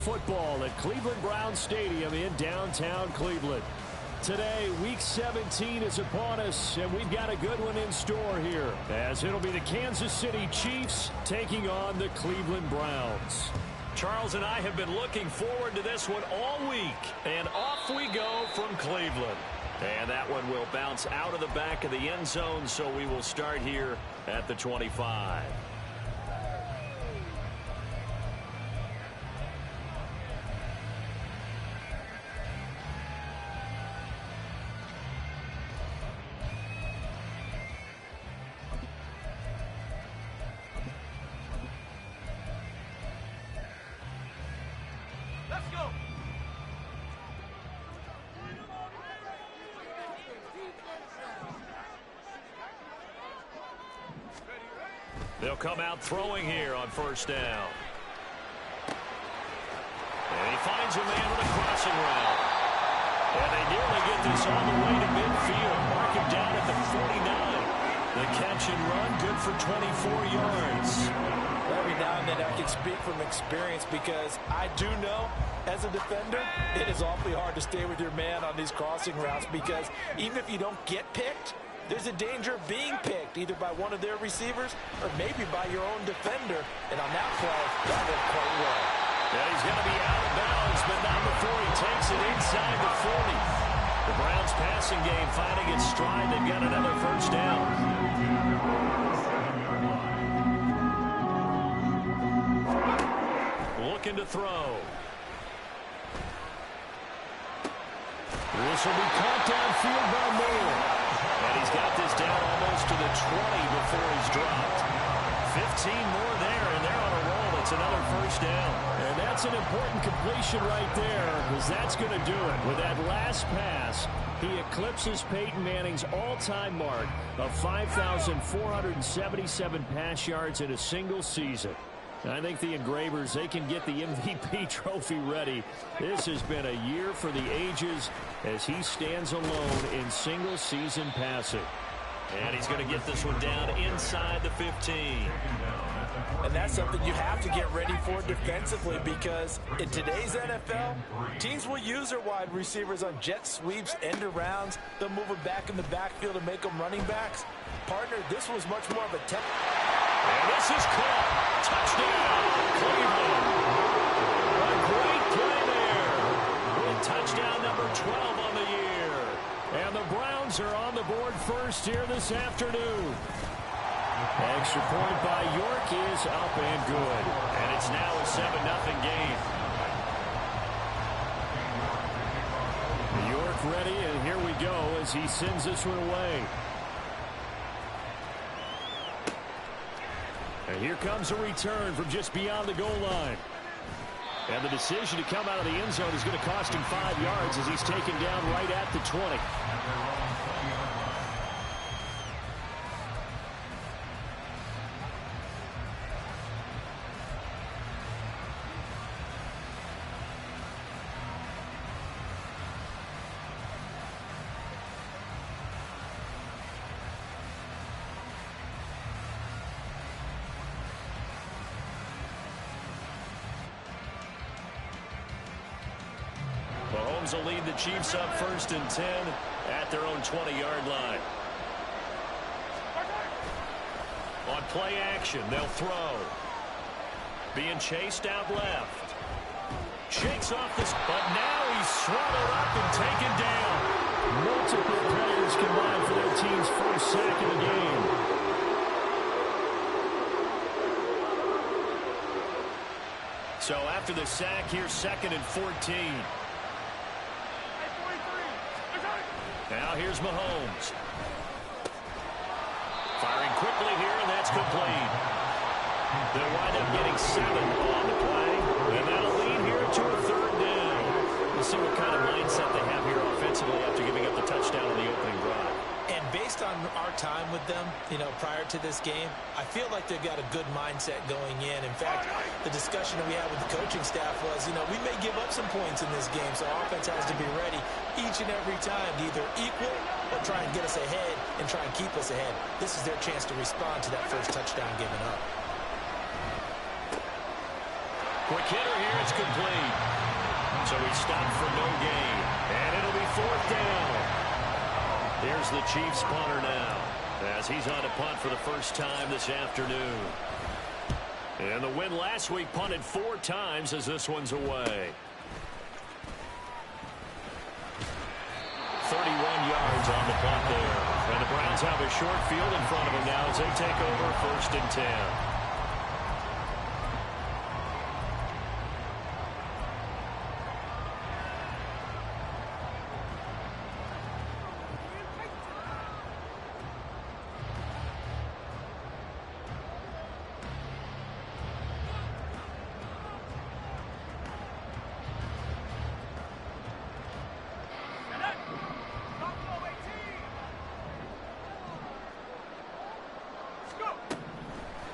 Football at Cleveland Browns Stadium in downtown Cleveland. Today, Week 17 is upon us, and we've got a good one in store here, as it'll be the Kansas City Chiefs taking on the Cleveland Browns. Charles and I have been looking forward to this one all week, and off we go from Cleveland. And that one will bounce out of the back of the end zone, so we will start here at the 25. They'll come out throwing here on first down. And he finds a man with a crossing route. And they nearly get this all the way to midfield. Mark him down at the 49. The catch and run, good for 24 yards. Every now and then I can speak from experience because I do know as a defender it is awfully hard to stay with your man on these crossing routes because even if you don't get picked, there's a danger of being picked either by one of their receivers or maybe by your own defender. And on that play, that went quite well. Yeah, he's going to be out of bounds, but not before he takes it inside the 40. The Browns passing game finding its stride. They've got another first down. Looking to throw. This will be caught downfield by Moore. And he's got this down almost to the 20 before he's dropped. 15 more there, and they're on a roll. It's another first down. And that's an important completion right there, because that's going to do it. With that last pass, he eclipses Peyton Manning's all-time mark of 5,477 pass yards in a single season. I think the Engravers, they can get the MVP trophy ready. This has been a year for the ages as he stands alone in single-season passing. And he's going to get this one down inside the 15. And that's something you have to get ready for defensively because in today's NFL, teams will use their wide receivers on jet sweeps, end arounds. They'll move them back in the backfield and make them running backs. Partner, this was much more of a And this is caught. Touchdown, Cleveland. A great play there. With touchdown number 12 on the year. And the Browns are on the board first here this afternoon. Extra point by York is up and good. And it's now a 7-0 game. York ready, and here we go as he sends this one away. And here comes a return from just beyond the goal line. And the decision to come out of the end zone is going to cost him 5 yards as he's taken down right at the 20. Mahomes will lead the Chiefs up 1st and 10 at their own 20-yard line. On play action, they'll throw. Being chased out left. Shakes off this, but now he's swallowed up and taken down. Multiple players combined for their team's first sack of the game. So after the sack, here's 2nd and 14. Now here's Mahomes. Firing quickly here, and that's complete. They'll wind up getting 7 on the play, and that'll lead here to a 3rd down. We'll see what kind of mindset they have here offensively after giving up the touchdown on the opening drive. And based on our time with them, prior to this game, I feel like they've got a good mindset going in. In fact, the discussion that we had with the coaching staff was, we may give up some points in this game, so our offense has to be ready each and every time to either equal or try and get us ahead and try and keep us ahead. This is their chance to respond to that first touchdown given up. Quick hitter here. It's complete. So he stopped for no gain. And it'll be 4th down. Here's the Chiefs punter now, as he's on to punt for the first time this afternoon. And the win last week punted 4 times as this one's away. 31 yards on the punt there. And the Browns have a short field in front of them now as they take over 1st and 10.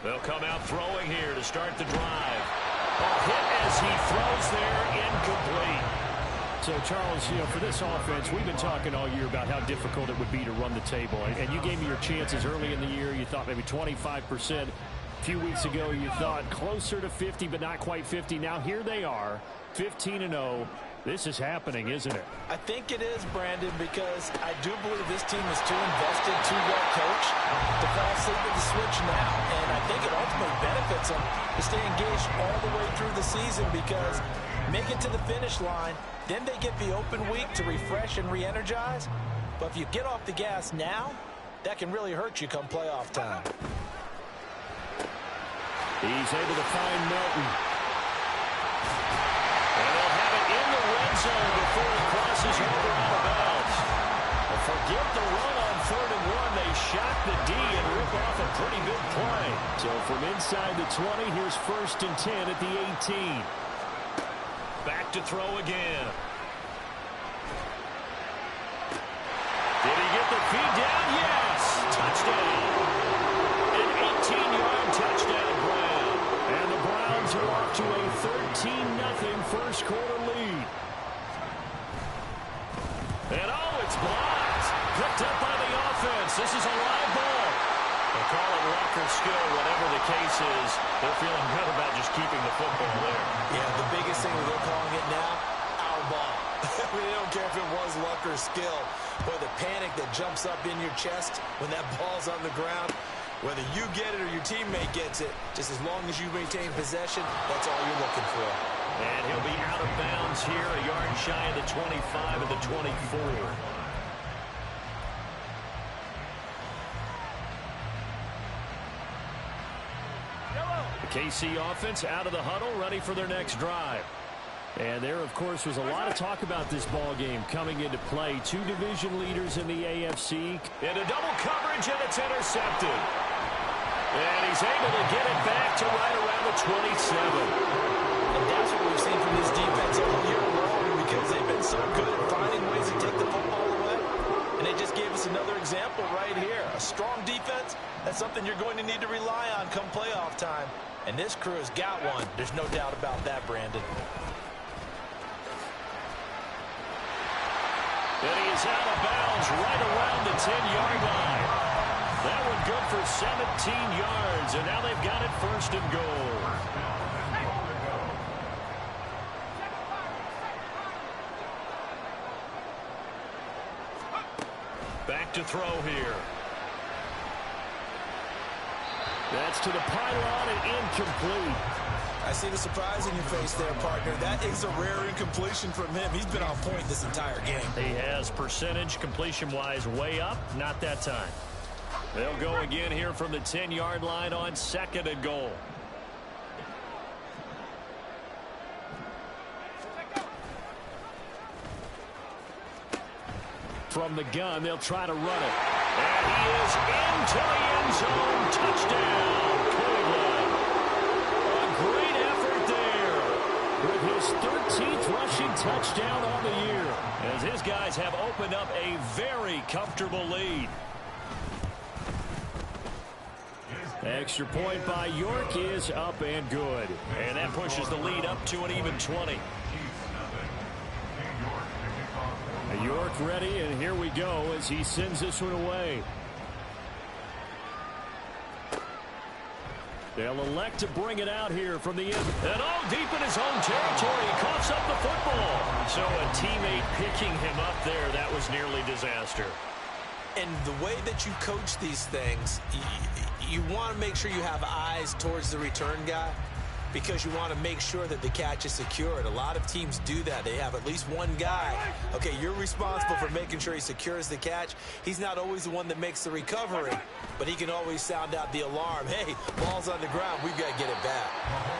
They'll come out throwing here to start the drive. Hit as he throws there, incomplete. So, Charles, for this offense, we've been talking all year about how difficult it would be to run the table. And you gave me your chances early in the year. You thought maybe 25%. A few weeks ago, you thought closer to 50, but not quite 50. Now, here they are, 15-0. This is happening, isn't it? I think it is, Brandon, because I do believe this team is too invested, too well coached to fall asleep at the switch now. And I think it ultimately benefits them to stay engaged all the way through the season because make it to the finish line, then they get the open week to refresh and re-energize. But if you get off the gas now, that can really hurt you come playoff time. He's able to find Milton. And they'll have it in the red zone before it crosses over out of bounds. Forget the run on 3rd and 1. They shock the D and rip off a pretty big play. So from inside the 20, here's 1st and 10 at the 18. Back to throw again. Did he get the feed down? Yes! Touchdown. An 18-yard touchdown grab. And the Browns are off to a 13-0 first quarter lead. And it's blocked. Picked up by the offense. This is a live ball. They call it Walker's skill, whatever the case is. They're feeling good about just keeping the football there. Yeah, the biggest thing they're calling it now, our ball. They don't care if it was luck or skill. Boy, the panic that jumps up in your chest when that ball's on the ground, whether you get it or your teammate gets it, just as long as you maintain possession, that's all you're looking for. And he'll be out of bounds here, a yard shy of the 25 of the 24. The KC offense out of the huddle, ready for their next drive. And there, of course, was a lot of talk about this ball game coming into play. 2 division leaders in the AFC. Into double coverage, and it's intercepted. And he's able to get it back to right around the 27. And that's what we've seen from this defense all year long because they've been so good at finding ways to take the football away. And they just gave us another example right here. A strong defense, that's something you're going to need to rely on come playoff time. And this crew has got one. There's no doubt about that, Brandon. And he is out of bounds right around the 10-yard line. That one good for 17 yards, and now they've got it 1st and goal. Back to throw here. That's to the pylon and incomplete. I see the surprise in your face there, partner. That is a rare incompletion from him. He's been on point this entire game. He has percentage completion-wise way up. Not that time. They'll go again here from the 10-yard line on 2nd and goal. From the gun, they'll try to run it. And he is into the end zone. Touchdown, Cleveland. A great effort there. With his 13th rushing touchdown on the year. As his guys have opened up a very comfortable lead. Extra point by York is up and good. And that pushes the lead up to an even 20. York ready, and here we go as he sends this one away. They'll elect to bring it out here from the end. And all deep in his own territory, he coughs up the football. So a teammate picking him up there, that was nearly disaster. And the way that you coach these things, you want to make sure you have eyes towards the return guy, because you want to make sure that the catch is secured. A lot of teams do that. They have at least one guy. Okay, you're responsible for making sure he secures the catch. He's not always the one that makes the recovery, but he can always sound out the alarm. Hey, ball's on the ground. We've got to get it back.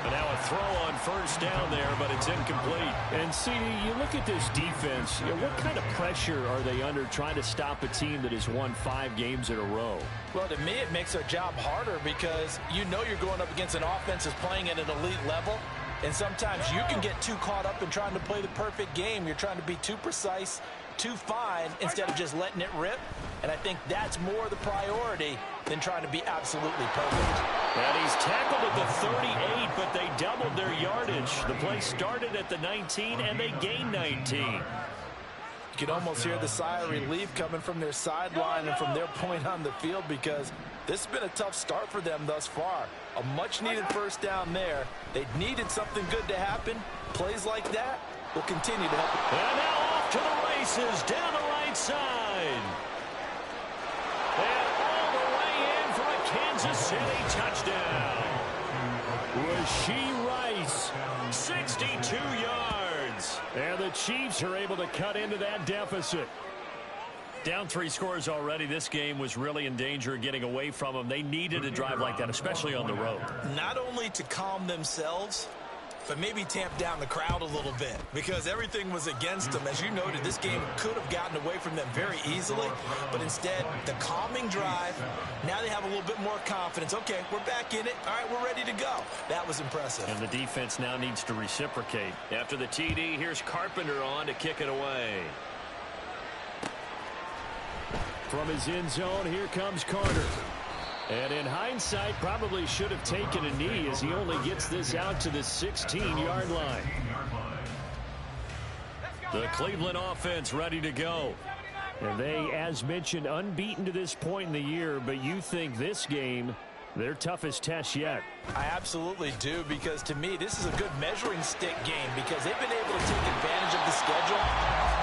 And now a throw on first down there, but it's incomplete. And, CD, you look at this defense, what kind of pressure are they under trying to stop a team that has won 5 games in a row? Well, to me, it makes our job harder because you know you're going up against an offense that's playing at an elite level, and sometimes you can get too caught up in trying to play the perfect game. You're trying to be too precise, too fine, instead of just letting it rip, and I think that's more the priority than trying to be absolutely perfect. And he's tackled at the 38, but they doubled their yardage. The play started at the 19, and they gained 19. You can almost hear the sigh of relief coming from their sideline and from their point on the field, because this has been a tough start for them thus far. A much-needed first down there. They needed something good to happen. Plays like that will continue to help. And now off to the races down the right side. And all the way in for a Kansas City touchdown. Rashee Rice, 62 yards. And the Chiefs are able to cut into that deficit. Down 3 scores already. This game was really in danger of getting away from them. They needed a drive like that, especially on the road. Not only to calm themselves, but maybe tamp down the crowd a little bit, because everything was against them. As you noted, this game could have gotten away from them very easily, but instead, the calming drive, now they have a little bit more confidence. Okay, we're back in it. All right, we're ready to go. That was impressive. And the defense now needs to reciprocate. After the TD, here's Carpenter on to kick it away. From his end zone, here comes Carter. And in hindsight, probably should have taken a knee, as he only gets this out to the 16-yard line. The Cleveland offense ready to go. And they, as mentioned, unbeaten to this point in the year, but you think this game, their toughest test yet. I absolutely do, because to me, this is a good measuring stick game, because they've been able to take advantage of the schedule.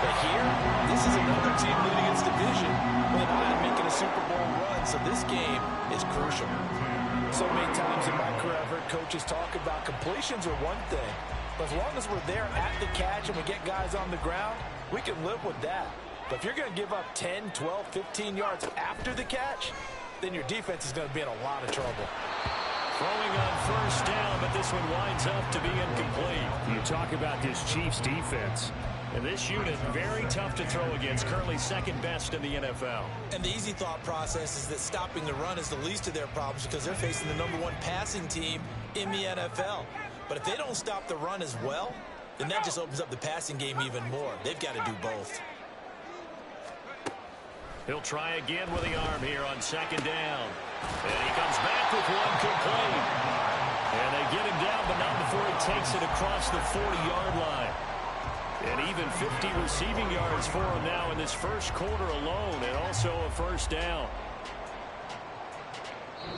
But here, this is another team leading its division with an eye on making a Super Bowl run, so this game is crucial. So many times in my career, I've heard coaches talk about completions are one thing, but as long as we're there at the catch and we get guys on the ground, we can live with that. But if you're going to give up 10, 12, 15 yards after the catch, then your defense is going to be in a lot of trouble. Throwing on first down, but this one winds up to be incomplete. You talk about this Chiefs defense. And this unit, very tough to throw against, currently second best in the NFL. And the easy thought process is that stopping the run is the least of their problems, because they're facing the #1 passing team in the NFL. But if they don't stop the run as well, then that just opens up the passing game even more. They've got to do both. He'll try again with the arm here on second down. And he comes back with one complete. And they get him down, but not before he takes it across the 40-yard line. And even 50 receiving yards for him now in this first quarter alone, and also a first down.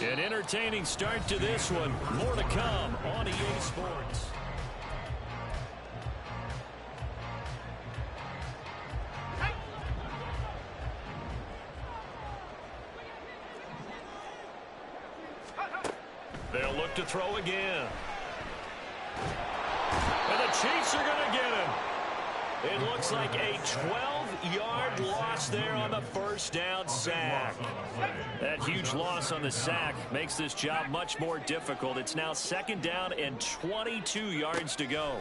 An entertaining start to this one. More to come on EA Sports. They'll look to throw again. And the Chiefs are going to get him. It looks like a 12-yard loss there on the first down sack. That huge loss on the sack makes this job much more difficult. It's now second down and 22 yards to go.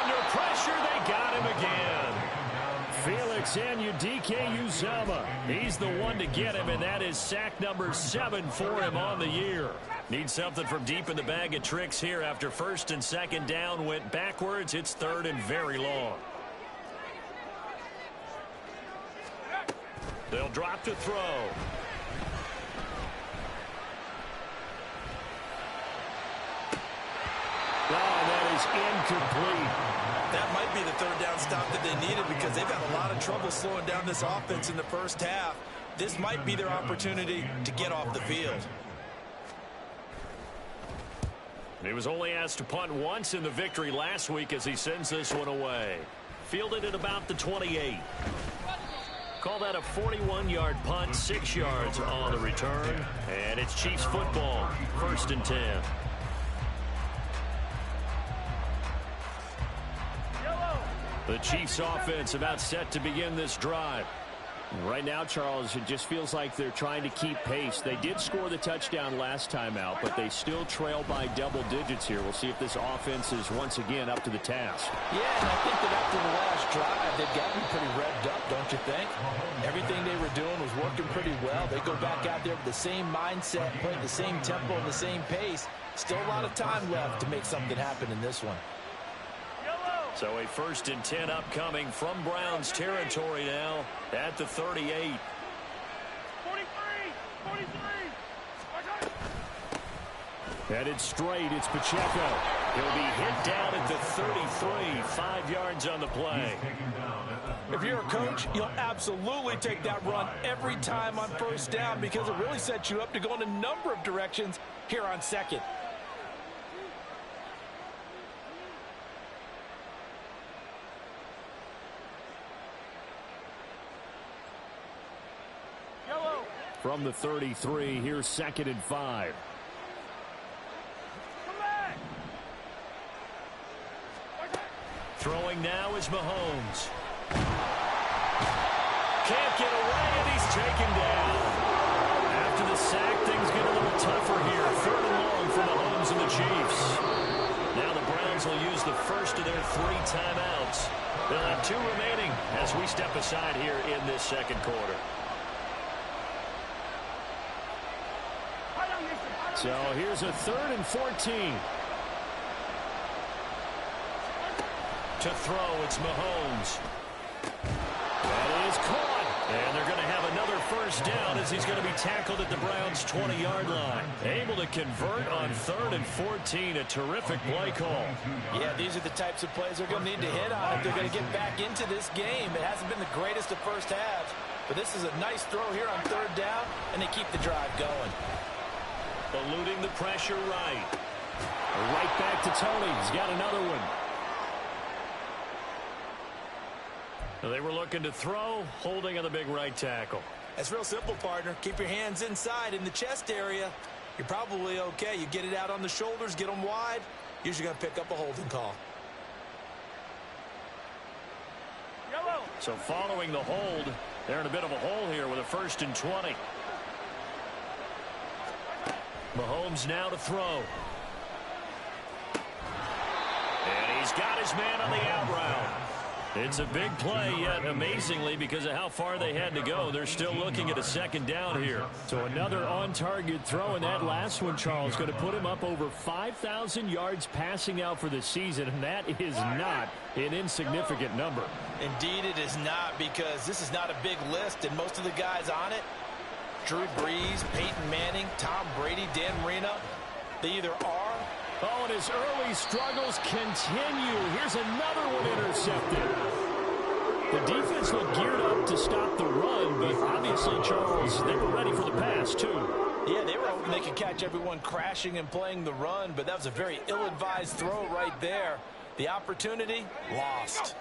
Under pressure, they got him again. Felix Anudike-Uzomah. He's the one to get him, and that is sack number 7 for him on the year. Needs something from deep in the bag of tricks here after first and second down went backwards. It's third and very long. They'll drop to throw. Oh, that is incomplete. That might be the third down stop that they needed, because they've had a lot of trouble slowing down this offense in the first half. this might be their opportunity to get off the field. He was only asked to punt once in the victory last week as he sends this one away. Fielded at about the 28. Call that a 41-yard punt, 6 yards on the return. And it's Chiefs football, 1st and 10. The Chiefs offense about set to begin this drive. Right now, Charles, it just feels like they're trying to keep pace. They did score the touchdown last time out, but they still trail by double digits here. We'll see if this offense is once again up to the task. Yeah, and I think that after the last drive, they've gotten pretty revved up, don't you think? Everything they were doing was working pretty well. They go back out there with the same mindset, playing the same tempo and the same pace. Still a lot of time left to make something happen in this one. So a 1st and 10 upcoming from Browns territory now at the 38. 43. Headed straight, it's Pacheco. He'll be hit down at the 33, 5 yards on the play. If you're a coach, you'll absolutely take that run every time on 1st down because it really sets you up to go in a number of directions here on 2nd. From the 33, here's 2nd and 5. Throwing now is Mahomes. Can't get away, and he's taken down. After the sack, things get a little tougher here. 3rd and long for Mahomes and the Chiefs. Now the Browns will use the first of their 3 timeouts. They'll have 2 remaining as we step aside here in this 2nd quarter. So here's a 3rd and 14. To throw, it's Mahomes. That is caught. And they're going to have another 1st down as he's going to be tackled at the Browns' 20-yard line. Able to convert on 3rd and 14. A terrific play call. Yeah, these are the types of plays they're going to need to hit on if they're going to get back into this game. It hasn't been the greatest of first halves, but this is a nice throw here on 3rd down, and they keep the drive going. Eluding the pressure right. Right back to Tony. He's got another one. They were looking to throw, holding on the big right tackle. That's real simple, partner. Keep your hands inside in the chest area. You're probably okay. You get it out on the shoulders, get them wide. Usually going to pick up a holding call. So following the hold, they're in a bit of a hole here with a 1st and 20. Mahomes now to throw. And he's got his man on the out route. It's a big play, yet amazingly, because of how far they had to go, they're still looking at a 2nd down here. So another on-target throw, and that last one, Charles, going to put him up over 5,000 yards passing out for the season, and that is not an insignificant number. Indeed it is not, because this is not a big list, and most of the guys on it, Drew Brees, Peyton Manning, Tom Brady, Dan Marino, they either are. Oh, and his early struggles continue. Here's another one intercepted. The defense looked geared up to stop the run, but obviously, Charles, they were ready for the pass, too. Yeah, they were hoping they could catch everyone crashing and playing the run, but that was a very ill-advised throw right there. The opportunity, lost.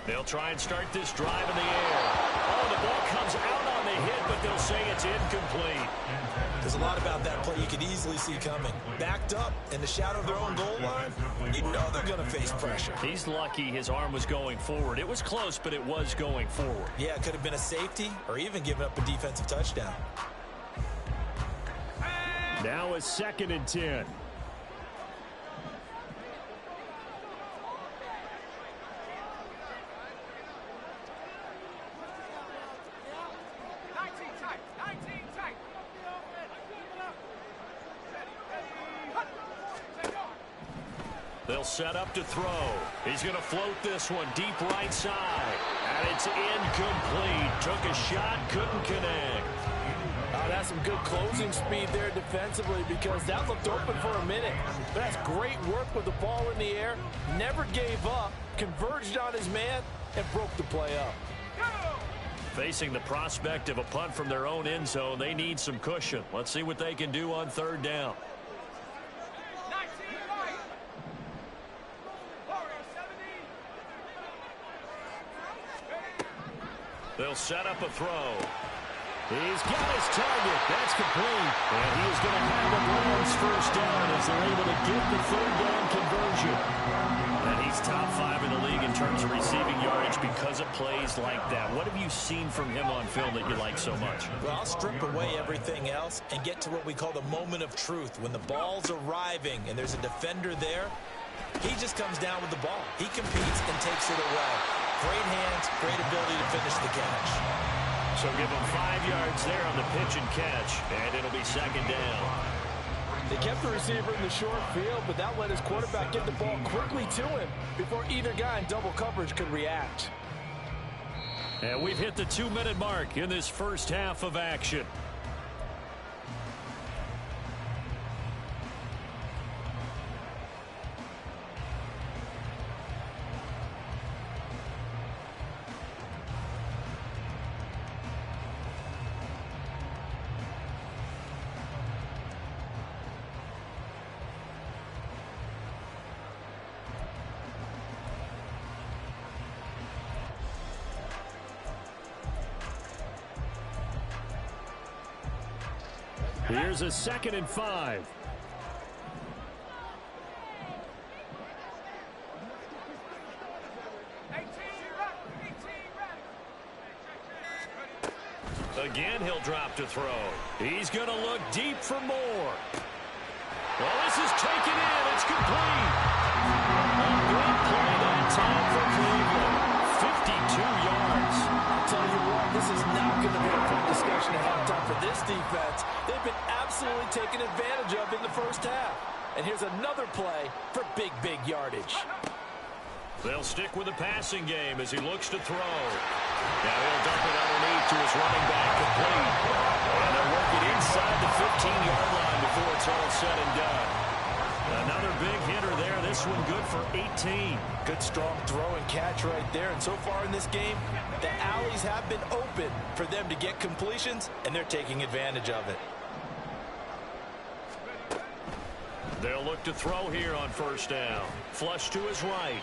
They'll try and start this drive in the air. Oh, the ball comes out on the hit, but they'll say it's incomplete. There's a lot about that play you could easily see coming. Backed up in the shadow of their own goal line, you know they're going to face pressure. He's lucky his arm was going forward. It was close, but it was going forward. Yeah, it could have been a safety or even given up a defensive touchdown. Now a 2nd and 10. They'll set up to throw. He's going to float this one deep right side. And it's incomplete. Took a shot, couldn't connect. Oh, that's some good closing speed there defensively because that looked open for a minute. But that's great work with the ball in the air. Never gave up, converged on his man, and broke the play up. Facing the prospect of a punt from their own end zone, they need some cushion. Let's see what they can do on third down. They'll set up a throw. He's got his target. That's complete. And he is going to have the Browns first down as they're able to get the third down conversion. And he's top 5 in the league in terms of receiving yardage because of plays like that. What have you seen from him on film that you like so much? Well, I'll strip away everything else and get to what we call the moment of truth. When the ball's arriving and there's a defender there, he just comes down with the ball. He competes and takes it away. Great hands, great ability to finish the catch. So give him 5 yards there on the pitch and catch, and it'll be second down. They kept the receiver in the short field, but that let his quarterback get the ball quickly to him before either guy in double coverage could react. And we've hit the 2-minute mark in this first half of action. Here's a 2nd and 5. Again, he'll drop to throw. He's going to look deep for more. Well, this is taken in. It's complete. A great play that time for Cleveland. 52 yards. I'll tell you what, this is not going to be a fun discussion at halftime for this defense. They've been absolutely taken advantage of in the first half. And here's another play for big yardage. They'll stick with the passing game as he looks to throw. Now he'll dump it underneath to his running back, complete. And they'll work it inside the 15-yard line before it's all said and done. Another big hitter there. This one good for 18. Good strong throw and catch right there. And so far in this game, the alleys have been open for them to get completions, and they're taking advantage of it. They'll look to throw here on first down. Flush to his right.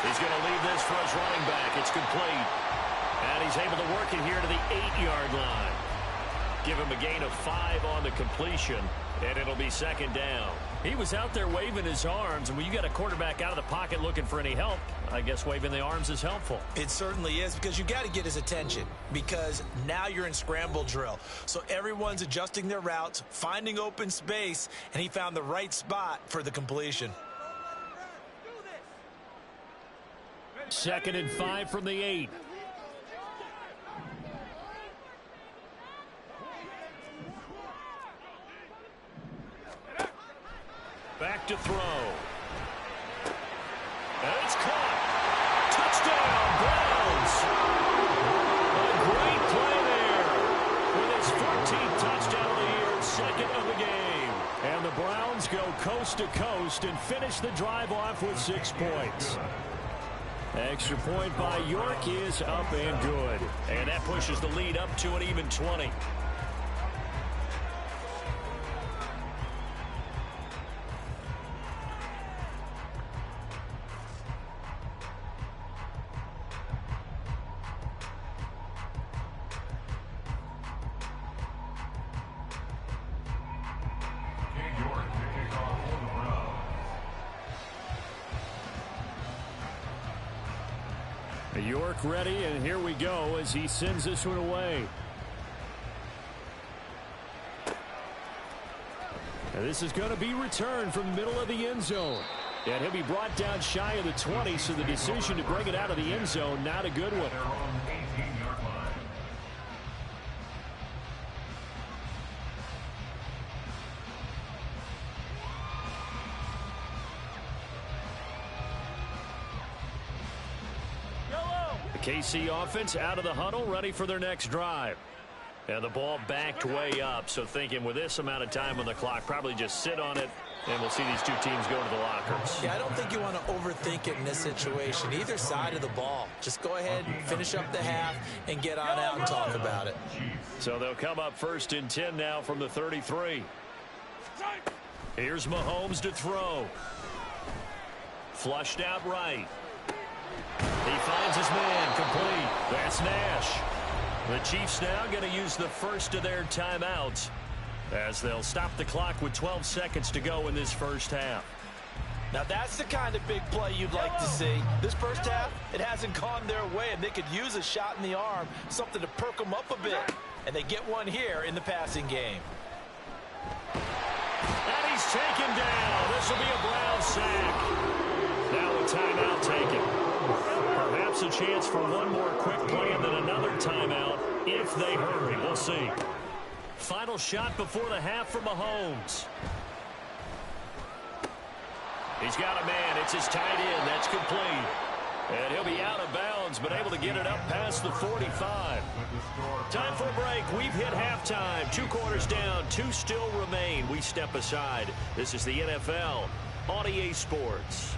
He's going to leave this for his running back. It's complete. And he's able to work it here to the 8-yard line. Give him a gain of 5 on the completion, and it'll be second down. He was out there waving his arms, and when you got a quarterback out of the pocket looking for any help, I guess waving the arms is helpful. It certainly is, because you got to get his attention, because now you're in scramble drill. So everyone's adjusting their routes, finding open space, and he found the right spot for the completion. 2nd and 5 from the 8. Back to throw. And it's caught. Touchdown, Browns. A great play there. With his 14th touchdown of the year, 2nd of the game. And the Browns go coast to coast and finish the drive off with 6 points. Extra point by York is up and good. And that pushes the lead up to an even 20. York ready, and here we go as he sends this one away. And this is going to be returned from the middle of the end zone. And he'll be brought down shy of the 20, so the decision to bring it out of the end zone, not a good one. KC offense out of the huddle, ready for their next drive. And the ball backed way up, so thinking with this amount of time on the clock, probably just sit on it, and we'll see these two teams go to the lockers. Yeah, I don't think you want to overthink it in this situation. Either side of the ball. Just go ahead and finish up the half and get on out and talk about it. So they'll come up 1st and 10 now from the 33. Here's Mahomes to throw. Flushed out right. He finds his man complete. That's Nash. The Chiefs now going to use the first of their timeouts as they'll stop the clock with 12 seconds to go in this first half. Now that's the kind of big play you'd like to see. This first half, it hasn't gone their way, and they could use a shot in the arm, something to perk them up a bit. And they get one here in the passing game. And he's taken down. This will be a Brown sack. Now a timeout taken. Perhaps a chance for one more quick play and then another timeout if they hurry. We'll see. Final shot before the half for Mahomes. He's got a man. It's his tight end. That's complete. And he'll be out of bounds, but able to get it up past the 45. Time for a break. We've hit halftime. 2 quarters down. 2 still remain. We step aside. This is the NFL on EA Sports.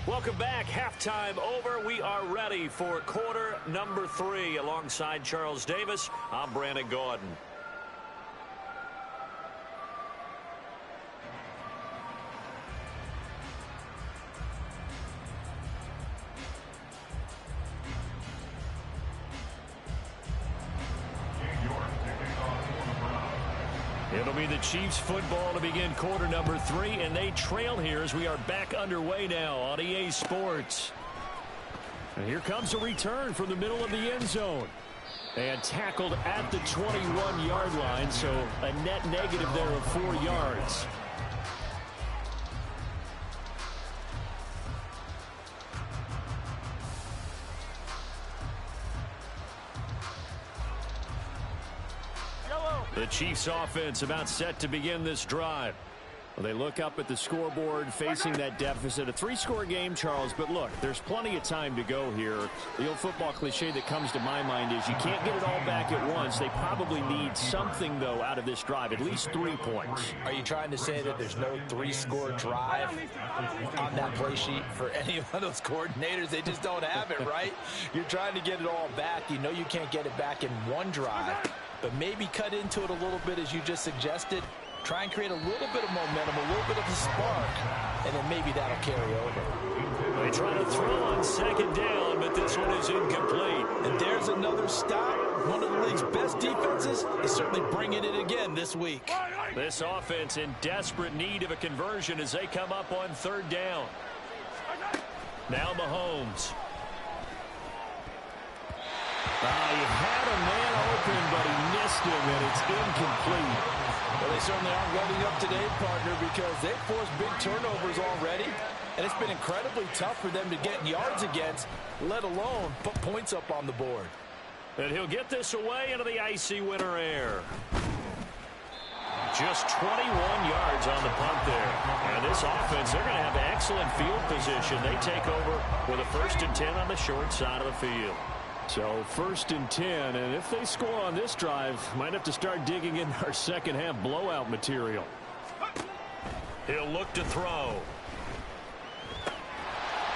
Welcome back. Halftime over. We are ready for quarter number 3. Alongside Charles Davis, I'm Brandon Gordon. It'll be the Chiefs football to begin quarter number 3, and they trail here as we are back underway now on EA Sports. And here comes a return from the middle of the end zone. And tackled at the 21-yard line, so a net negative there of 4 yards. The Chiefs offense about set to begin this drive. Well, they look up at the scoreboard facing that deficit. A 3-score game, Charles, but look, there's plenty of time to go here. The old football cliche that comes to my mind is you can't get it all back at once. They probably need something, though, out of this drive, at least 3 points. Are you trying to say that there's no 3-score drive on that play sheet for any of those coordinators? They just don't have it, right? You're trying to get it all back. You know you can't get it back in one drive, but maybe cut into it a little bit as you just suggested. Try and create a little bit of momentum, a little bit of a spark, and then maybe that'll carry over. They try to throw on 2nd down, but this one is incomplete. And there's another stop. One of the league's best defenses is certainly bringing it again this week. This offense in desperate need of a conversion as they come up on 3rd down. Now Mahomes. He had a man open, but he missed him, and it's incomplete. Well, they certainly aren't letting up today, partner, because they've forced big turnovers already, and it's been incredibly tough for them to get yards against, let alone put points up on the board. And he'll get this away into the icy winter air. Just 21 yards on the punt there. And this offense, they're going to have excellent field position. They take over with a 1st and 10 on the short side of the field. So 1st and 10, and if they score on this drive, might have to start digging in our second half blowout material. He'll look to throw.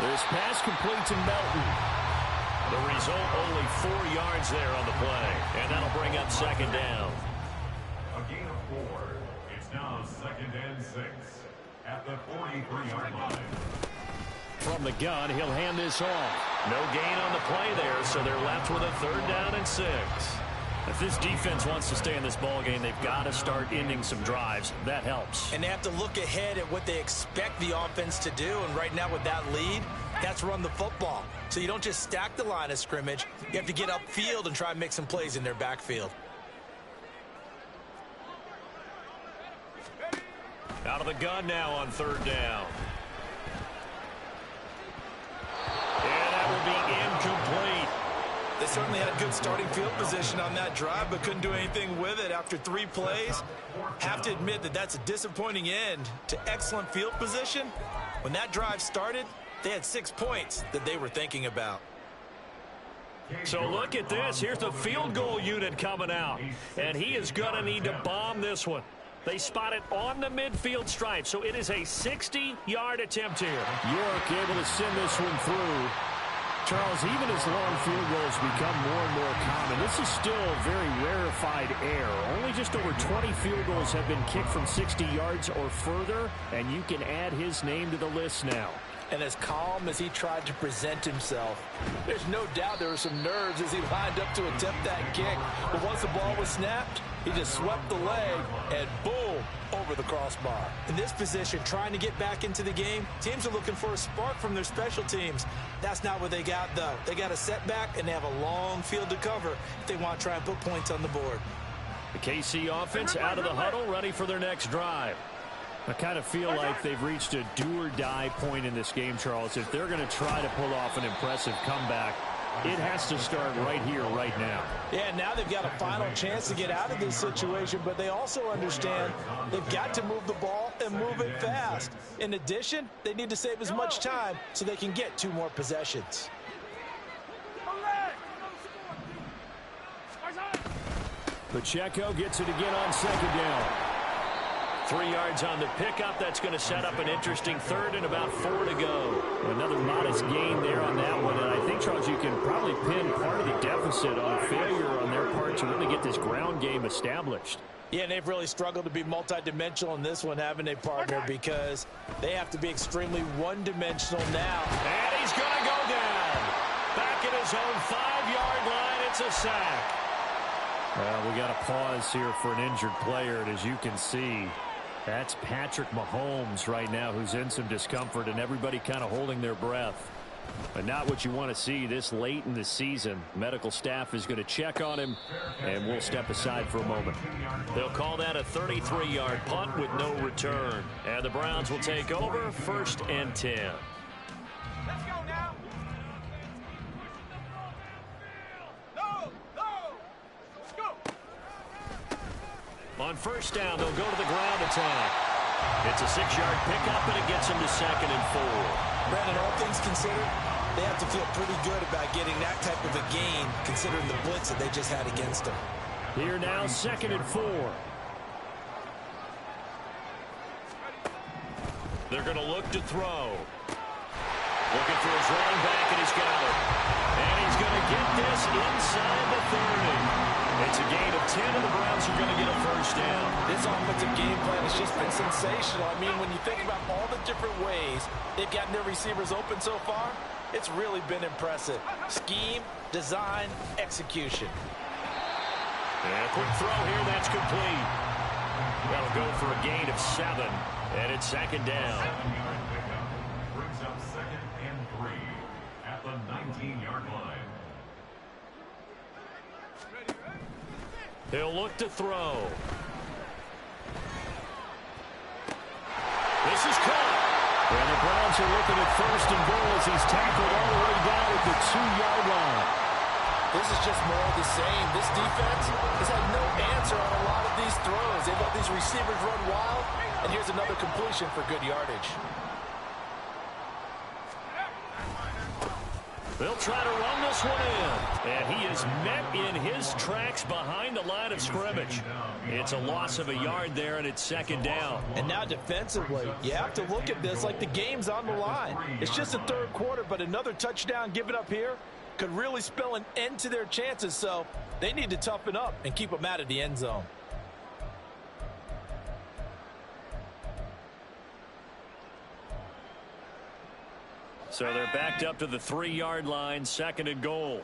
This pass complete to Melton. The result, only 4 yards there on the play, and that'll bring up 2nd down. A gain of 4. It's now 2nd and 6 at the 43-yard line. From the gun, he'll hand this off. No gain on the play there, so they're left with a 3rd down and 6. If this defense wants to stay in this ballgame, they've got to start ending some drives. That helps. And they have to look ahead at what they expect the offense to do, and right now with that lead, that's run the football. So you don't just stack the line of scrimmage. You have to get upfield and try and make some plays in their backfield. Out of the gun now on 3rd down. And that will be incomplete. They they certainly had good starting field position on that drive, but couldn't do anything with it after 3 plays. Have to admit that that's a disappointing end to excellent field position. When that drive started, they had 6 points that they were thinking about. So look at this. Here's the field goal unit coming out. And he is going to need to bomb this one. They spot it on the midfield stripe. So it is a 60-yard attempt here. York able to send this one through. Charles, even as long field goals become more and more common, this is still a very rarefied air. Only just over 20 field goals have been kicked from 60 yards or further, and you can add his name to the list now. And as calm as he tried to present himself, there's no doubt there were some nerves as he lined up to attempt that kick. But once the ball was snapped, he just swept the leg and boom, over the crossbar. In this position, trying to get back into the game, teams are looking for a spark from their special teams. That's not what they got, though. They got a setback, and they have a long field to cover if they want to try and put points on the board. The KC offense out of the huddle, ready for their next drive. I kind of feel like they've reached a do-or-die point in this game, Charles. If they're going to try to pull off an impressive comeback, it has to start right here, right now. Yeah, now they've got a final chance to get out of this situation, but they also understand they've got to move the ball and move it fast. In addition, they need to save as much time so they can get 2 more possessions. Pacheco gets it again on 2nd down. 3 yards on the pickup. That's going to set up an interesting 3rd and about 4 to go. Another modest gain there on that one. And I think, Charles, you can probably pin part of the deficit on a failure on their part to really get this ground game established. Yeah, and they've really struggled to be multidimensional in this one, haven't they, partner? Because they have to be extremely one-dimensional now. And he's going to go down. Back at his own 5-yard line. It's a sack. Well, we got to pause here for an injured player. And as you can see, that's Patrick Mahomes right now who's in some discomfort, and everybody kind of holding their breath. But not what you want to see this late in the season. Medical staff is going to check on him, and we'll step aside for a moment. They'll call that a 33-yard punt with no return. And the Browns will take over 1st and 10. Let's go now. On 1st down, they'll go to the ground attack. It's a 6-yard pickup, and it gets them to 2nd and 4. Brandon, all things considered, they have to feel pretty good about getting that type of a gain, considering the blitz that they just had against them. Here now, 2nd and 4. They're going to look to throw. Looking for his running back, and he's got it. And he's going to get this inside the 30. It's a gain of 10, and the Browns are going to get a 1st down. This offensive game plan has just been sensational. I mean, when you think about all the different ways they've gotten their receivers open so far, it's really been impressive. Scheme, design, execution. And a quick throw here, that's complete. That'll go for a gain of 7, and it's 2nd down. Brings up 2nd and 3 at the 19-yard line. He'll look to throw. This is caught. And the Browns are looking at 1st and goal as he's tackled all the way down at the 2-yard line. This is just more of the same. This defense has had no answer on a lot of these throws. They've let these receivers run wild, and here's another completion for good yardage. They'll try to run this one in. And he is met in his tracks behind the line of scrimmage. It's a loss of a yard there, and it's 2nd down. And now defensively, you have to look at this like the game's on the line. It's just the 3rd quarter, but another touchdown given up here could really spell an end to their chances. So they need to toughen up and keep them out of the end zone. So they're backed up to the 3-yard line, 2nd and goal.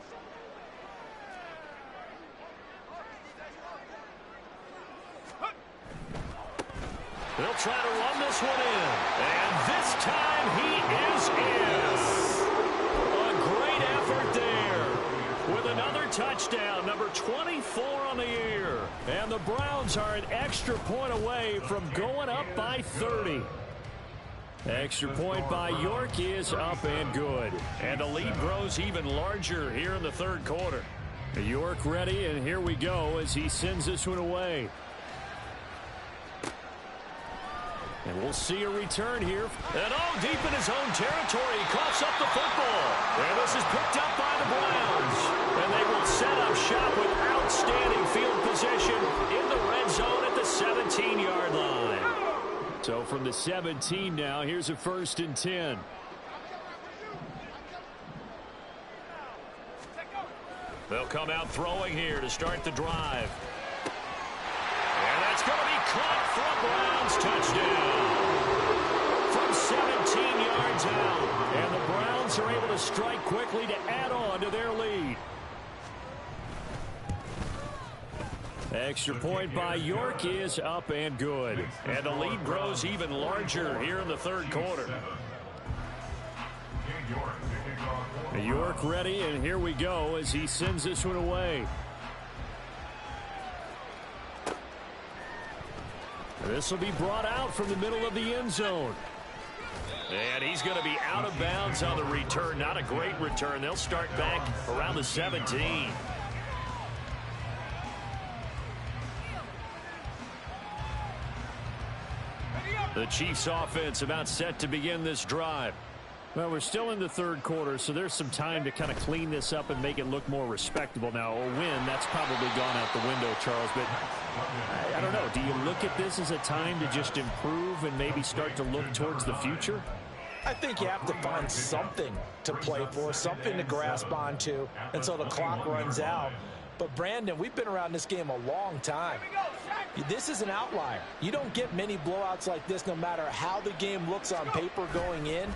They'll try to run this one in. And this time he is in. A great effort there with another touchdown, number 24 on the year. And the Browns are an extra point away from going up by 30. Extra point by York is up and good. And the lead grows even larger here in the third quarter. York ready, and here we go as he sends this one away. And we'll see a return here. And deep in his own territory, he coughs up the football. And this is picked up by the Browns. And they will set up shop with outstanding field position in the red zone at the 17-yard line. So from the 17 now, here's a 1st and 10. They'll come out throwing here to start the drive. And that's going to be caught for a Browns touchdown. From 17 yards out. And the Browns are able to strike quickly to add on to their lead. Extra point by York is up and good. And the lead grows even larger here in the third quarter. York ready, and here we go as he sends this one away. This will be brought out from the middle of the end zone. And he's going to be out of bounds on the return. Not a great return. They'll start back around the 17. The Chiefs offense about set to begin this drive. Well, we're still in the third quarter, so there's some time to kind of clean this up and make it look more respectable now. A win, that's probably gone out the window, Charles. But I don't know. Do you look at this as a time to just improve and maybe start to look towards the future? I think you have to find something to play for, something to grasp onto until the clock runs out. But, Brandon, we've been around this game a long time. This is an outlier. You don't get many blowouts like this no matter how the game looks on paper going in.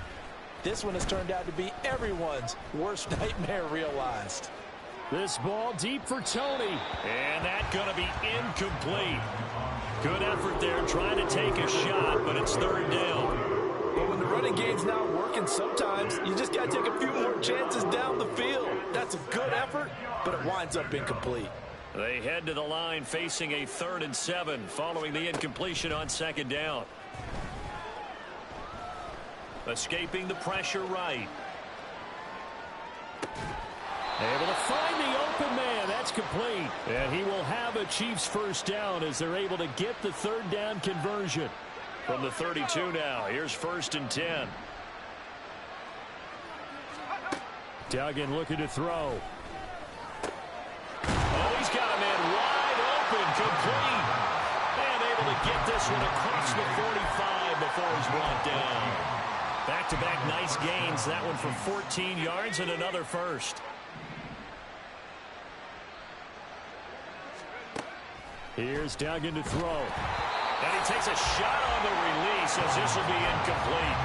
This one has turned out to be everyone's worst nightmare realized. This ball deep for Tony. And that's going to be incomplete. Good effort there trying to take a shot, but it's third down. But when the running game's not working, sometimes you just got to take a few more chances down the field. That's a good effort, but it winds up incomplete. They head to the line facing a 3rd and 7 following the incompletion on 2nd down. Escaping the pressure right. Able to find the open man. That's complete. And he will have a Chiefs 1st down as they're able to get the 3rd down conversion. From the 32 now, here's 1st and 10. Duggan looking to throw. Oh, he's got a man wide open, complete. And able to get this one across the 45 before he's brought down. Back-to-back nice gains. That one for 14 yards and another 1st. Here's Duggan to throw. And he takes a shot on the release as this will be incomplete.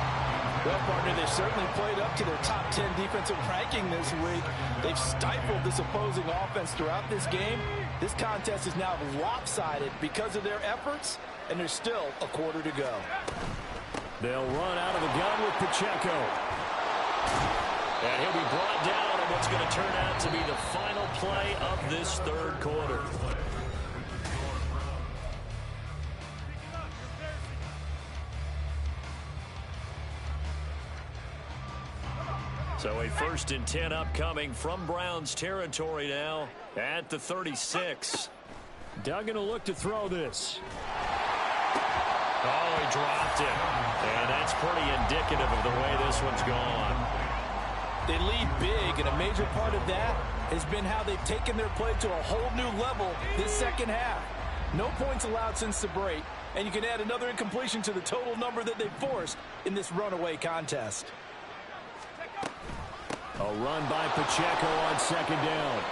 Well, partner, they've certainly played up to their top 10 defensive ranking this week. They've stifled this opposing offense throughout this game. This contest is now lopsided because of their efforts, and there's still a quarter to go. They'll run out of the gun with Pacheco. And he'll be brought down on what's going to turn out to be the final play of this third quarter. So a 1st and 10 upcoming from Browns territory now at the 36. Duggan will look to throw this. Oh, he dropped it. And that's pretty indicative of the way this one's gone. They lead big, and a major part of that has been how they've taken their play to a whole new level this second half. No points allowed since the break, and you can add another incompletion to the total number that they've forced in this runaway contest. A run by Pacheco on 2nd down.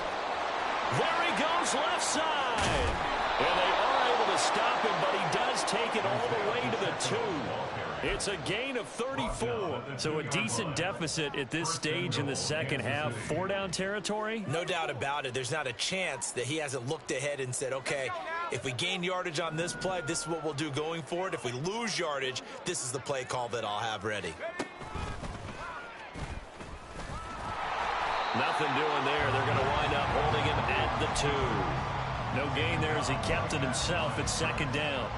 There he goes left side. And they are able to stop him, but he does take it all the way to the 2. It's a gain of 34. So a decent deficit at this stage in the second half. 4-down territory? No doubt about it. There's not a chance that he hasn't looked ahead and said, okay, if we gain yardage on this play, this is what we'll do going forward. If we lose yardage, this is the play call that I'll have ready. Nothing doing there. They're going to wind up holding him at the 2. No gain there as he kept it himself at 2nd down.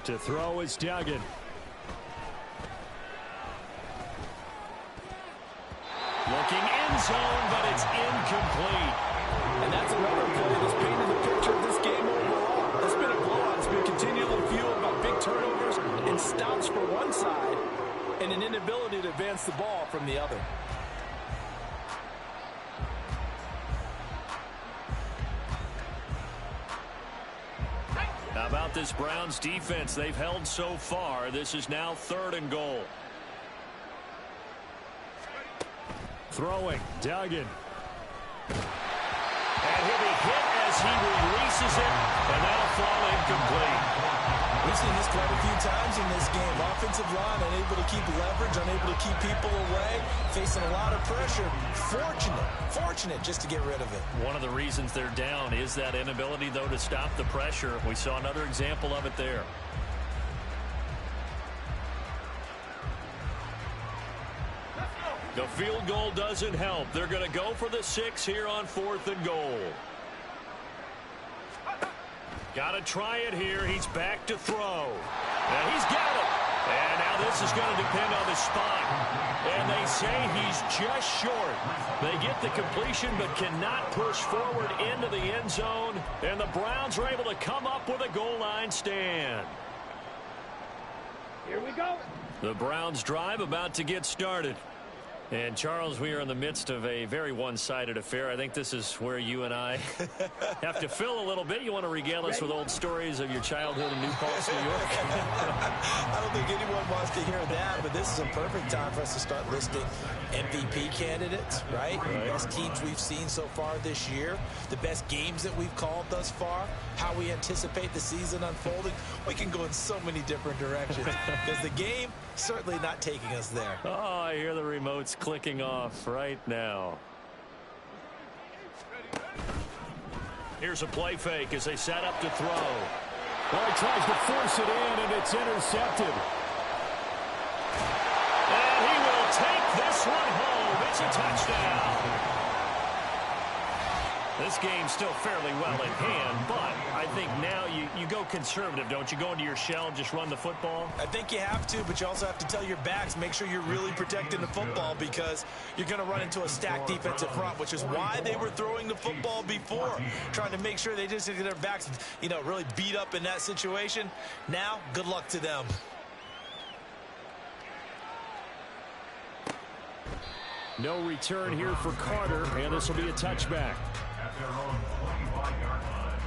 To throw is Duggan. Looking end zone, but it's incomplete. And that's another play that's painted the picture of this game overall. It's been a blowout. It's been continually fueled by big turnovers and stops for one side and an inability to advance the ball from the other. How about this Browns defense? They've held so far. This is now 3rd and goal. Throwing, Duggan. And he'll be hit as he releases it, and that'll fall incomplete. We've seen this quite a few times in this game. Offensive line unable to keep leverage, unable to keep people away, facing a lot of pressure. Fortunate just to get rid of it. One of the reasons they're down is that inability, though, to stop the pressure. We saw another example of it there. The field goal doesn't help. They're going to go for the 6 here on 4th and goal. Got to try it here. He's back to throw. And he's got it. And now this is going to depend on the spot. And they say he's just short. They get the completion but cannot push forward into the end zone. And the Browns are able to come up with a goal line stand. Here we go. The Browns drive about to get started. And, Charles, we are in the midst of a very one-sided affair. I think this is where you and I have to fill a little bit. You want to regale us with old stories of your childhood in New Paltz, New York? I don't think anyone wants to hear that, but this is a perfect time for us to start listing MVP candidates, right? The best teams we've seen so far this year, the best games that we've called thus far, how we anticipate the season unfolding. We can go in so many different directions because the game certainly not taking us there. Oh, I hear the remotes clicking off right now. Here's a play fake as they set up to throw. Well, he tries to force it in, and it's intercepted. And he will take this one home. It's a touchdown. This game's still fairly well in hand, but I think now you go conservative, don't you? Go into your shell and just run the football? I think you have to, but you also have to tell your backs, make sure you're really protecting the football because you're going to run into a stacked defensive front, which is why they were throwing the football before, trying to make sure they just get their backs, really beat up in that situation. Now, good luck to them. No return here for Carter, and this will be a touchback. At their own 25-yard line.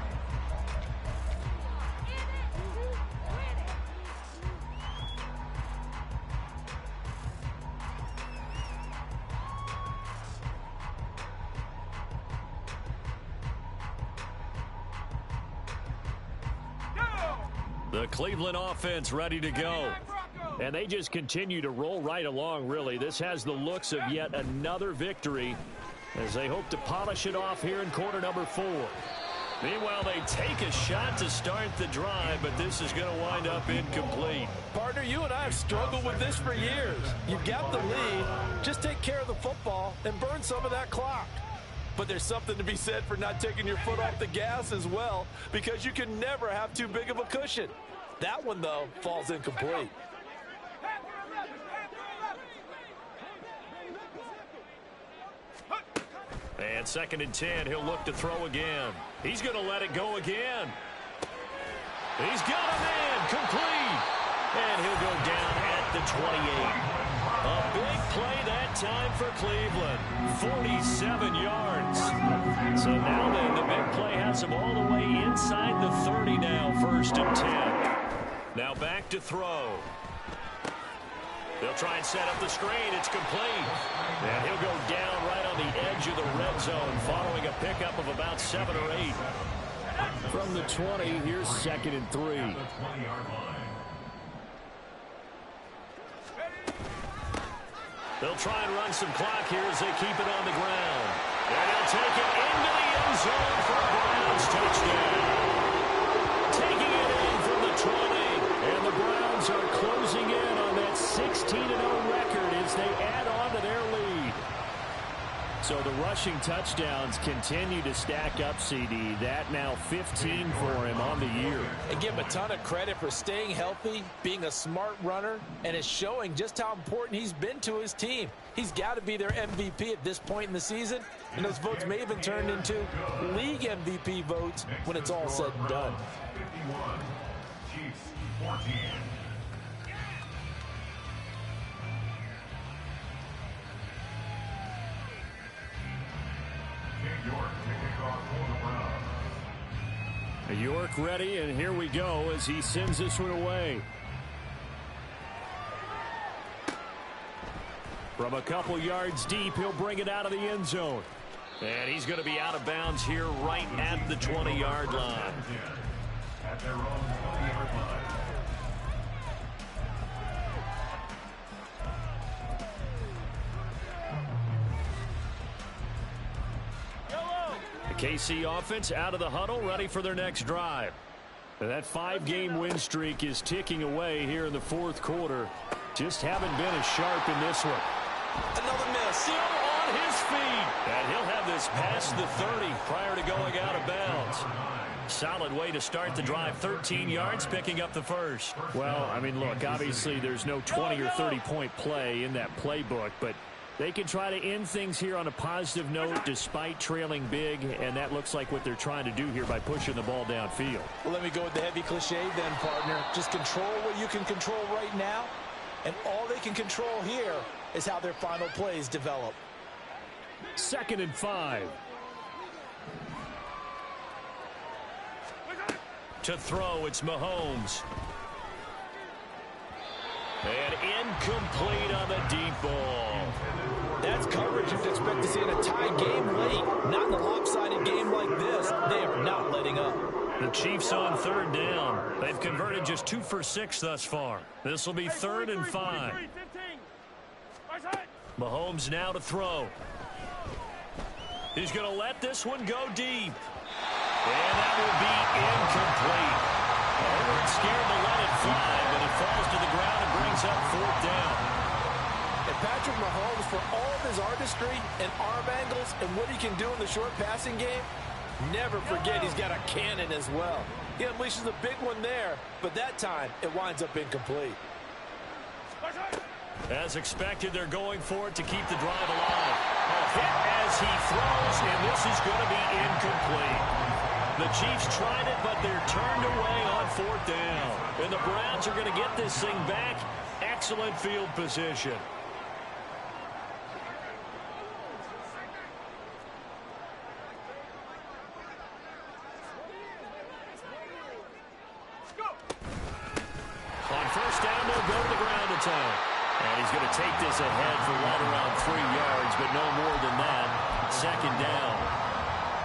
The Cleveland offense ready to go. And they just continue to roll right along, really. This has the looks of yet another victory as they hope to polish it off here in quarter number 4. Meanwhile, they take a shot to start the drive, but this is going to wind up incomplete. Partner, you and I have struggled with this for years. You've got the lead. Just take care of the football and burn some of that clock. But there's something to be said for not taking your foot off the gas as well, because you can never have too big of a cushion. That one, though, falls incomplete. And 2nd and 10, he'll look to throw again. He's going to let it go again. He's got a man, complete. And he'll go down at the 28. A big play that time for Cleveland. 47 yards. So now then, the big play has him all the way inside the 30 now, 1st and 10. Now back to throw. They'll try and set up the screen. It's complete. And he'll go down right on the edge of the red zone following a pickup of about 7 or 8. From the 20, here's 2nd and 3. They'll try and run some clock here as they keep it on the ground. And they'll take it into the end zone for a Browns touchdown. Taking it in from the 20. And the Browns are closing in on that 16-0 record as they add on to their lead. So the rushing touchdowns continue to stack up, CD. That now 15 for him on the year. And give him a ton of credit for staying healthy, being a smart runner, and it's showing just how important he's been to his team. He's got to be their MVP at this point in the season, and those votes may even turn into league MVP votes when it's all said and done. 51, Chiefs 14. York ready, and here we go as he sends this one away. From a couple yards deep, he'll bring it out of the end zone. And he's going to be out of bounds here right at the 20-yard line. At their own 20-yard line. The KC offense out of the huddle, ready for their next drive. That 5-game win streak is ticking away here in the fourth quarter. Just haven't been as sharp in this one. Another miss. Still on his feet. And he'll have this past the 30 prior to going out of bounds. Solid way to start the drive. 13 yards, picking up the first. Well, I mean, look, obviously there's no 20 or 30-point play in that playbook, but they can try to end things here on a positive note despite trailing big, and that looks like what they're trying to do here by pushing the ball downfield. Well, let me go with the heavy cliche then, partner. Just control what you can control right now, and all they can control here is how their final plays develop. 2nd and 5. To throw, it's Mahomes. And incomplete on the deep ball. That's coverage you'd expect to see in a tie game late. Not in a lopsided game like this. They are not letting up. The Chiefs on 3rd down. They've converted just 2 for 6 thus far. This will be 3rd and 5. Mahomes now to throw. He's going to let this one go deep. And that will be incomplete. They weren't scared to let it fly, but it falls to the ground and brings up 4th down. And Patrick Mahomes, for all of his artistry and arm angles and what he can do in the short passing game, never forget he's got a cannon as well. He unleashes a big one there, but that time it winds up incomplete. As expected, they're going for it to keep the drive alive. A hit as he throws, and this is going to be incomplete. The Chiefs tried it, but they're turned away on 4th down. And the Browns are going to get this thing back. Excellent field position. On 1st down, they'll go to the ground attack. And he's going to take this ahead for right around 3 yards, but no more than that. 2nd down.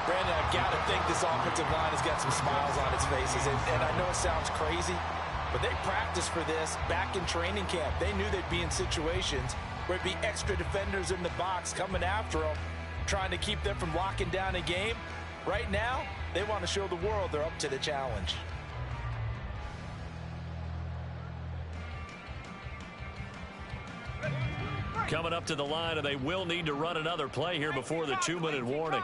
Brandon, I've got to think this offensive line has got some smiles on its faces. And I know it sounds crazy, but they practiced for this back in training camp. They knew they'd be in situations where it'd be extra defenders in the box coming after them, trying to keep them from locking down a game. Right now, they want to show the world they're up to the challenge. Coming up to the line, and they will need to run another play here before the 2-minute warning.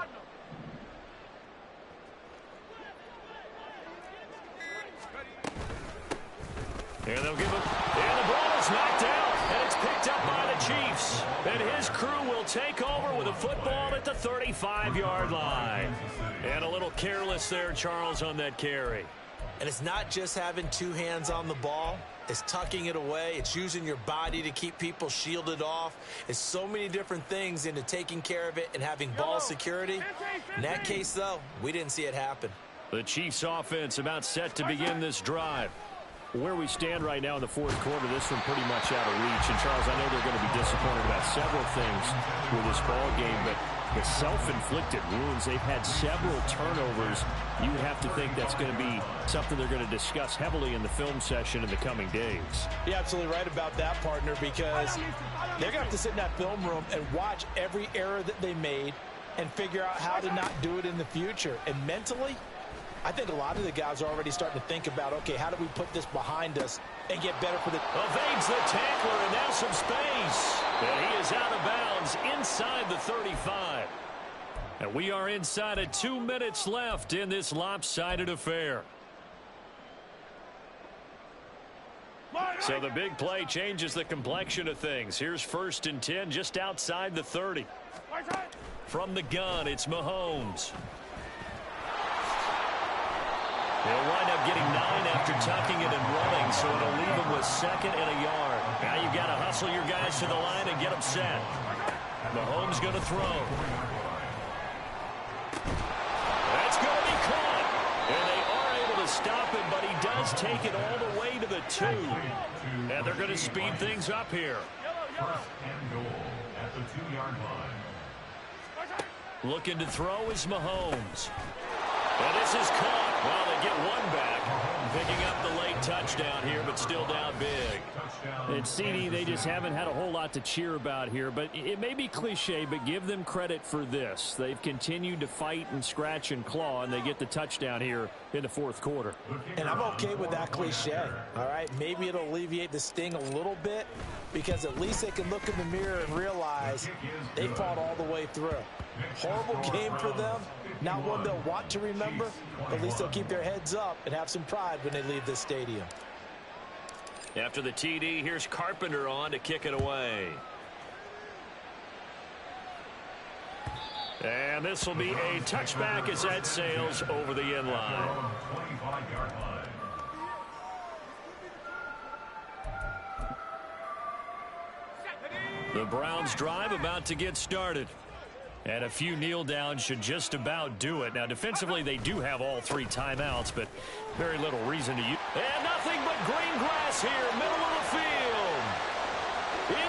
And they'll give it. And the ball is knocked out, and it's picked up by the Chiefs. And his crew will take over with a football at the 35-yard line. And a little careless there, Charles, on that carry. And it's not just having 2 hands on the ball. It's tucking it away. It's using your body to keep people shielded off. It's so many different things into taking care of it and having ball security. In that case, though, we didn't see it happen. The Chiefs offense about set to begin this drive. Where we stand right now in the fourth quarter, this one pretty much out of reach. And, Charles, I know they're going to be disappointed about several things with this ball game, but the self-inflicted wounds, they've had several turnovers. You would have to think that's going to be something they're going to discuss heavily in the film session in the coming days. You're absolutely right about that, partner, because they're going to have to sit in that film room and watch every error that they made and figure out how to not do it in the future. And mentally, I think a lot of the guys are already starting to think about, okay, how do we put this behind us and get better for the... Evades the tackler, and now across some space. And he is out of bounds inside the 35. And we are inside of 2 minutes left in this lopsided affair. So the big play changes the complexion of things. Here's 1st and 10 just outside the 30. From the gun, it's Mahomes. He'll wind up getting 9 after tucking it and running, so it'll leave him with 2nd and a yard. Now you've got to hustle your guys to the line and get them set. Mahomes going to throw. That's going to be caught. And they are able to stop him, but he does take it all the way to the 2. And they're going to speed things up here. 1st and goal at the 2-yard line. Looking to throw is Mahomes. And this is caught. Well, they get one back. Picking up the late touchdown here, but still down big. And CD, they just haven't had a whole lot to cheer about here, but it may be cliche, but give them credit for this. They've continued to fight and scratch and claw, and they get the touchdown here in the 4th quarter. And I'm okay with that cliche, all right? Maybe it'll alleviate the sting a little bit because at least they can look in the mirror and realize they fought all the way through. Horrible game for them, not one they'll want to remember, but at least they'll keep their heads up and have some pride when they leave this stadium. After the TD, here's Carpenter on to kick it away. And this will be a touchback as that sails over the end line. 25-yard line. The Browns drive about to get started. And a few kneel downs should just about do it. Now, defensively, they do have all 3 timeouts, but very little reason to use. And nothing but green grass here, middle of the field.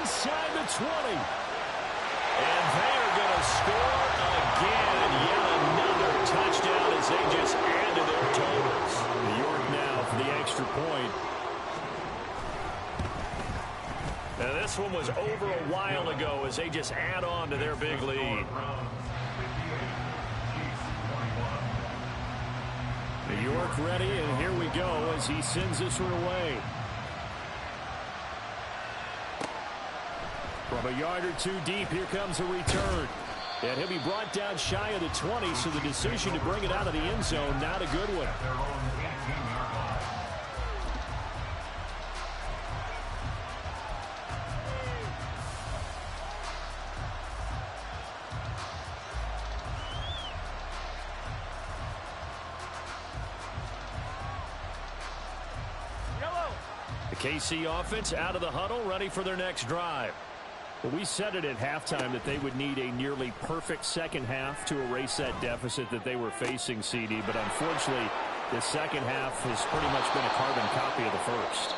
Inside the 20. And they are going to score again. Yet another touchdown as they just add to their totals. New York now for the extra point. Now, this one was over a while ago as they just add on to their big lead. New York ready, and here we go as he sends this one away. From a yard or 2 deep, here comes a return. And he'll be brought down shy of the 20, so the decision to bring it out of the end zone, not a good one. KC offense out of the huddle, ready for their next drive. Well, we said it at halftime that they would need a nearly perfect second half to erase that deficit that they were facing, CD. But unfortunately, the second half has pretty much been a carbon copy of the first.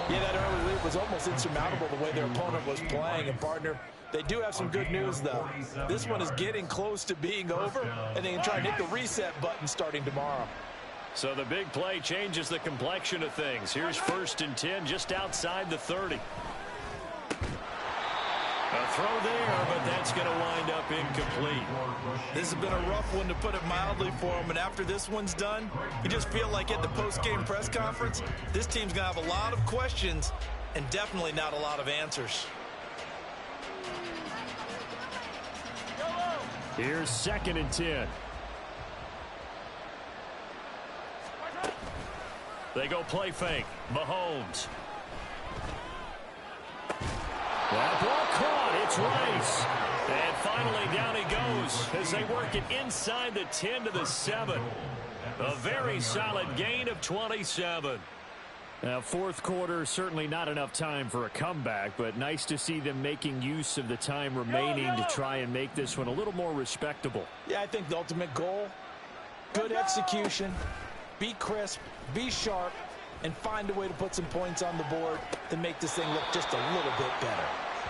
Yeah, that early lead was almost insurmountable the way their opponent was playing. And, partner, they do have some good news, though. This one is getting close to being over, and they can try and hit the reset button starting tomorrow. So the big play changes the complexion of things. Here's 1st and 10 just outside the 30. A throw there, but that's going to wind up incomplete. This has been a rough one, to put it mildly, for him. And after this one's done, you just feel like at the post-game press conference, this team's going to have a lot of questions and definitely not a lot of answers. Here's 2nd and 10. They go play fake. Mahomes. That ball caught. It's Rice. And finally down he goes as they work it inside the 10 to the 7. A very solid gain of 27. Now, 4th quarter, certainly not enough time for a comeback, but nice to see them making use of the time remaining to try and make this one a little more respectable. Yeah, I think the ultimate goal, good execution, be crisp, be sharp, and find a way to put some points on the board to make this thing look just a little bit better.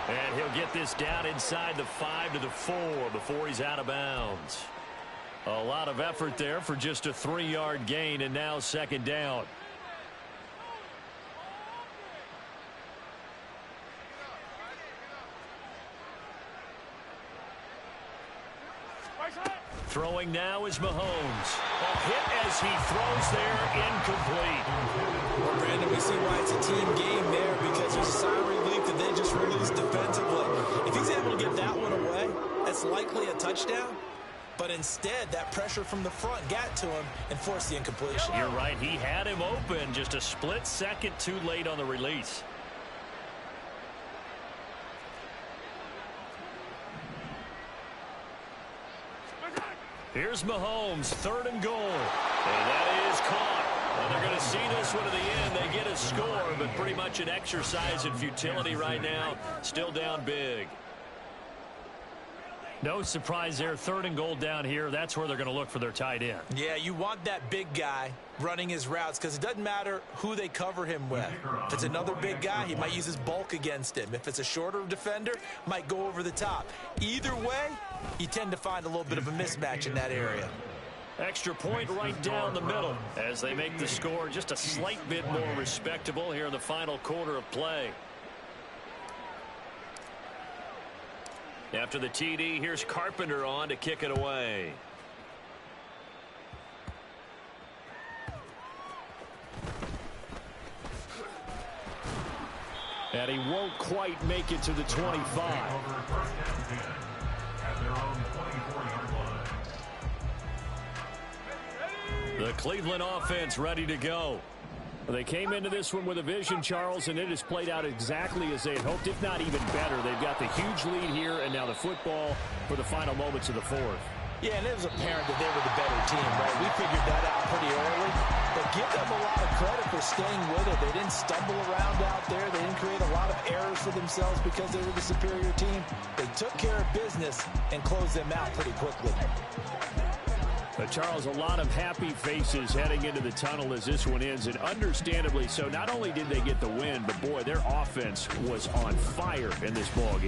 And he'll get this down inside the 5 to the 4 before he's out of bounds. A lot of effort there for just a 3-yard gain, and now 2nd down. Throwing now is Mahomes. A hit as he throws there, incomplete. Well, Brandon, we see why it's a team game there, because there's a sigh of relief that they just released likely a touchdown, but instead that pressure from the front got to him and forced the incompletion. You're right. He had him open, just a split second too late on the release. Here's Mahomes, 3rd and goal. And that is caught. Well, they're going to see this one to the end. They get a score, but pretty much an exercise in futility right now. Still down big. No surprise there. 3rd and goal down here. That's where they're going to look for their tight end. Yeah, you want that big guy running his routes because it doesn't matter who they cover him with. If it's another big guy, he might use his bulk against him. If it's a shorter defender, might go over the top. Either way, you tend to find a little bit of a mismatch in that area. Extra point right down the middle as they make the score just a slight bit more respectable here in the final quarter of play. After the TD, here's Carpenter on to kick it away. And he won't quite make it to the 25. The Cleveland offense ready to go. They came into this one with a vision, Charles, and it has played out exactly as they had hoped, if not even better. They've got the huge lead here, and now the football for the final moments of the 4th. Yeah, and it was apparent that they were the better team, right? We figured that out pretty early. But give them a lot of credit for staying with it. They didn't stumble around out there. They didn't create a lot of errors for themselves because they were the superior team. They took care of business and closed them out pretty quickly. But Charles, a lot of happy faces heading into the tunnel as this one ends, and understandably so. Not only did they get the win, but boy, their offense was on fire in this ballgame.